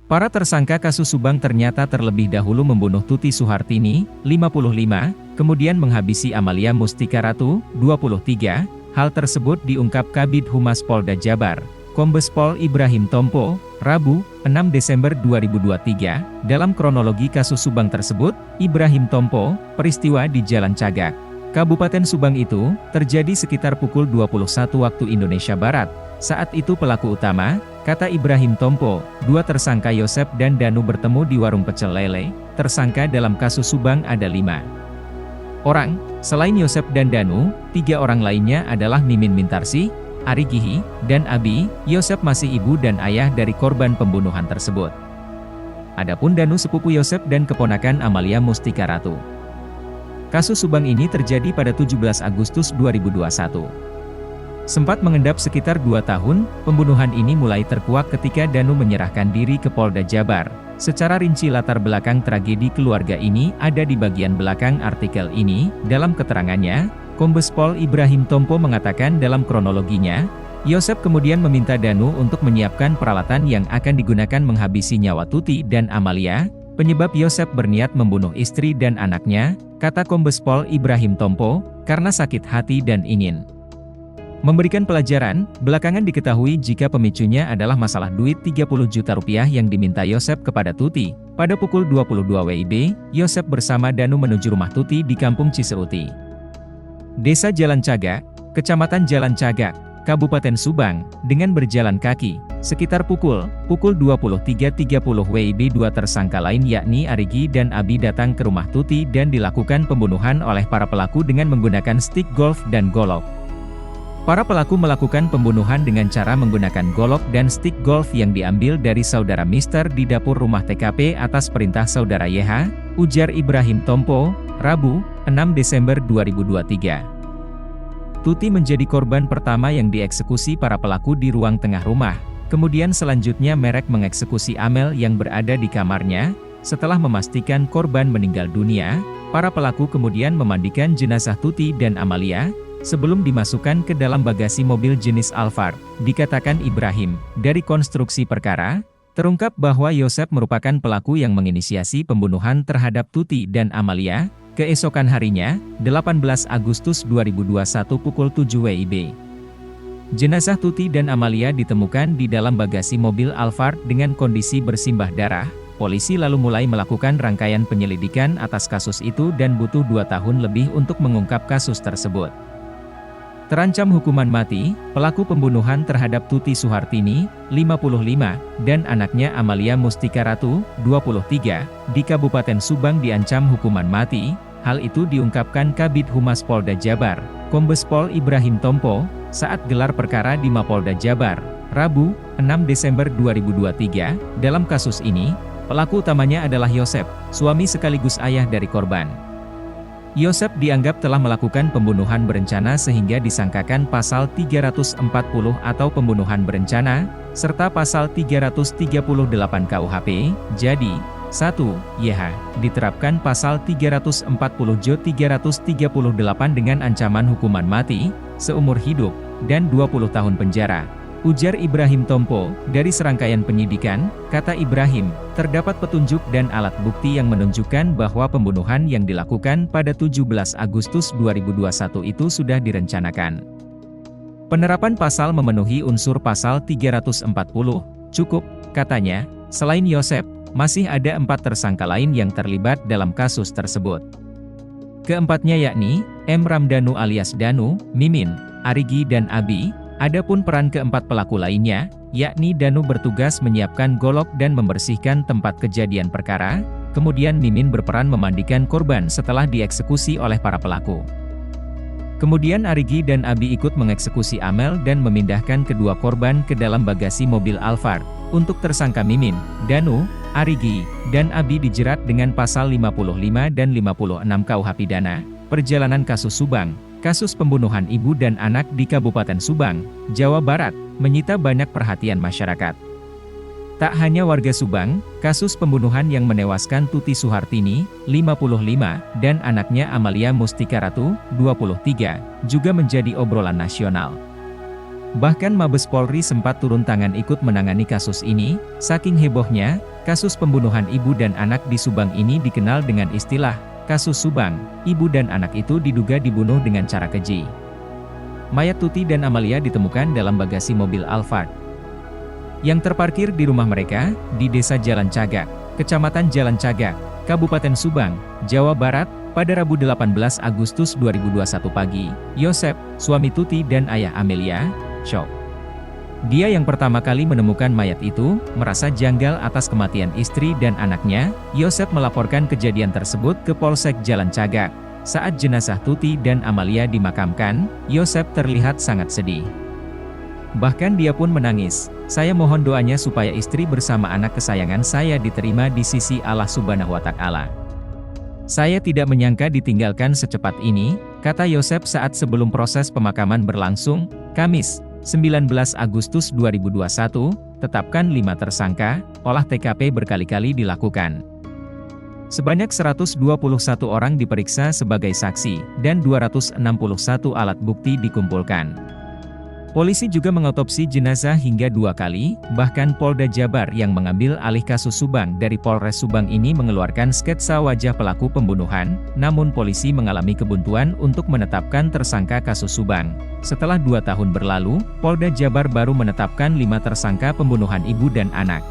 Para tersangka kasus Subang ternyata terlebih dahulu membunuh Tuti Suhartini, 55, kemudian menghabisi Amalia Mustika Ratu, 23. Hal tersebut diungkap Kabid Humas Polda Jabar, Kombes Pol Ibrahim Tompo, Rabu, 6 Desember 2023. Dalam kronologi kasus Subang tersebut, Ibrahim Tompo, peristiwa di Jalan Cagak, Kabupaten Subang itu, terjadi sekitar pukul 21 waktu Indonesia Barat. Saat itu pelaku utama, kata Ibrahim Tompo, dua tersangka Yosep dan Danu bertemu di warung pecel lele. Tersangka dalam kasus Subang ada 5 orang. Selain Yosep dan Danu, 3 orang lainnya adalah Mimin Mintarsih, Ari Gihi, dan Abi. Yosep masih ibu dan ayah dari korban pembunuhan tersebut. Adapun Danu sepupu Yosep dan keponakan Amalia Mustika Ratu. Kasus Subang ini terjadi pada 17 Agustus 2021. Sempat mengendap sekitar 2 tahun, pembunuhan ini mulai terkuak ketika Danu menyerahkan diri ke Polda Jabar. Secara rinci latar belakang tragedi keluarga ini ada di bagian belakang artikel ini. Dalam keterangannya, Kombes Pol Ibrahim Tompo mengatakan dalam kronologinya, Yosep kemudian meminta Danu untuk menyiapkan peralatan yang akan digunakan menghabisi nyawa Tuti dan Amalia. Penyebab Yosep berniat membunuh istri dan anaknya, kata Kombes Pol Ibrahim Tompo, karena sakit hati dan ingin memberikan pelajaran. Belakangan diketahui jika pemicunya adalah masalah duit 30 juta rupiah yang diminta Yosep kepada Tuti. Pada pukul 22 WIB, Yosep bersama Danu menuju rumah Tuti di Kampung Ciseuti, Desa Jalan Cagak, Kecamatan Jalan Cagak, Kabupaten Subang, dengan berjalan kaki. Sekitar pukul 23.30 WIB, dua tersangka lain yakni Arigi dan Abi datang ke rumah Tuti dan dilakukan pembunuhan oleh para pelaku dengan menggunakan stick golf dan golok. Para pelaku melakukan pembunuhan dengan cara menggunakan golok dan stick golf yang diambil dari saudara Mister di dapur rumah TKP atas perintah saudara YH, ujar Ibrahim Tompo, Rabu, 6 Desember 2023. Tuti menjadi korban pertama yang dieksekusi para pelaku di ruang tengah rumah. Kemudian selanjutnya mereka mengeksekusi Amel yang berada di kamarnya. Setelah memastikan korban meninggal dunia, para pelaku kemudian memandikan jenazah Tuti dan Amalia sebelum dimasukkan ke dalam bagasi mobil jenis Alphard. Dikatakan Ibrahim, dari konstruksi perkara, terungkap bahwa Yosep merupakan pelaku yang menginisiasi pembunuhan terhadap Tuti dan Amalia. Keesokan harinya, 18 Agustus 2021 pukul 7 WIB. Jenazah Tuti dan Amalia ditemukan di dalam bagasi mobil Alphard dengan kondisi bersimbah darah. Polisi lalu mulai melakukan rangkaian penyelidikan atas kasus itu dan butuh 2 tahun lebih untuk mengungkap kasus tersebut. Terancam hukuman mati, pelaku pembunuhan terhadap Tuti Suhartini, 55, dan anaknya Amalia Mustika Ratu, 23, di Kabupaten Subang diancam hukuman mati. Hal itu diungkapkan Kabid Humas Polda Jabar, Kombes Pol Ibrahim Tompo, saat gelar perkara di Mapolda Jabar, Rabu, 6 Desember 2023. Dalam kasus ini, pelaku utamanya adalah Yosep, suami sekaligus ayah dari korban. Yosep dianggap telah melakukan pembunuhan berencana sehingga disangkakan pasal 340 atau pembunuhan berencana, serta pasal 338 KUHP. Jadi, 1. YH, diterapkan pasal 340 J 338 dengan ancaman hukuman mati, seumur hidup, dan 20 tahun penjara. Ujar Ibrahim Tompo, dari serangkaian penyidikan, kata Ibrahim, terdapat petunjuk dan alat bukti yang menunjukkan bahwa pembunuhan yang dilakukan pada 17 Agustus 2021 itu sudah direncanakan. Penerapan pasal memenuhi unsur pasal 340, cukup, katanya. Selain Yosep, masih ada 4 tersangka lain yang terlibat dalam kasus tersebut. Keempatnya yakni, M. Ramdhanu alias Danu, Mimin, Arigi dan Abi. Adapun peran keempat pelaku lainnya, yakni Danu bertugas menyiapkan golok dan membersihkan tempat kejadian perkara, kemudian Mimin berperan memandikan korban setelah dieksekusi oleh para pelaku. Kemudian Arigi dan Abi ikut mengeksekusi Amel dan memindahkan kedua korban ke dalam bagasi mobil Alphard. Untuk tersangka Mimin, Danu, Arigi, dan Abi dijerat dengan pasal 55 dan 56 KUH Pidana, Perjalanan Kasus Subang. Kasus pembunuhan ibu dan anak di Kabupaten Subang, Jawa Barat, menyita banyak perhatian masyarakat. Tak hanya warga Subang, kasus pembunuhan yang menewaskan Tuti Suhartini, 55, dan anaknya Amalia Mustika Ratu, 23, juga menjadi obrolan nasional. Bahkan Mabes Polri sempat turun tangan ikut menangani kasus ini, saking hebohnya, Kasus pembunuhan ibu dan anak di Subang ini dikenal dengan istilah kasus Subang. Ibu dan anak itu diduga dibunuh dengan cara keji. Mayat Tuti dan Amalia ditemukan dalam bagasi mobil Alphard yang terparkir di rumah mereka, di Desa Jalan Cagak, Kecamatan Jalan Cagak, Kabupaten Subang, Jawa Barat, pada Rabu 18 Agustus 2021 pagi. Yosep, suami Tuti dan ayah Amelia, shock. Dia yang pertama kali menemukan mayat itu, merasa janggal atas kematian istri dan anaknya. Yosep melaporkan kejadian tersebut ke Polsek Jalan Cagak. Saat jenazah Tuti dan Amalia dimakamkan, Yosep terlihat sangat sedih. Bahkan dia pun menangis. Saya mohon doanya supaya istri bersama anak kesayangan saya diterima di sisi Allah Subhanahu wa Ta'ala. Saya tidak menyangka ditinggalkan secepat ini, kata Yosep saat sebelum proses pemakaman berlangsung. Kamis, 19 Agustus 2021, tetapkan 5 tersangka, olah TKP berkali-kali dilakukan. Sebanyak 121 orang diperiksa sebagai saksi, dan 261 alat bukti dikumpulkan. Polisi juga mengotopsi jenazah hingga 2 kali, bahkan Polda Jabar yang mengambil alih kasus Subang dari Polres Subang ini mengeluarkan sketsa wajah pelaku pembunuhan, namun polisi mengalami kebuntuan untuk menetapkan tersangka kasus Subang. Setelah 2 tahun berlalu, Polda Jabar baru menetapkan 5 tersangka pembunuhan ibu dan anak.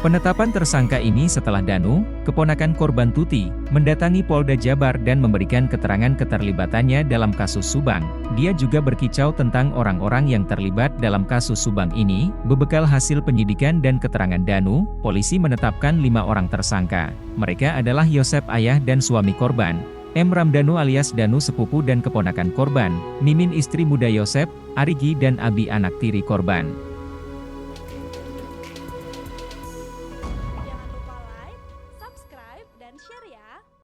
Penetapan tersangka ini setelah Danu, keponakan korban Tuti, mendatangi Polda Jabar dan memberikan keterangan keterlibatannya dalam kasus Subang. Dia juga berkicau tentang orang-orang yang terlibat dalam kasus Subang ini. Berbekal hasil penyidikan dan keterangan Danu, polisi menetapkan 5 orang tersangka. Mereka adalah Yosep ayah dan suami korban, M. Ramdhanu alias Danu sepupu dan keponakan korban, Mimin istri muda Yosep, Arigi dan Abi anak tiri korban.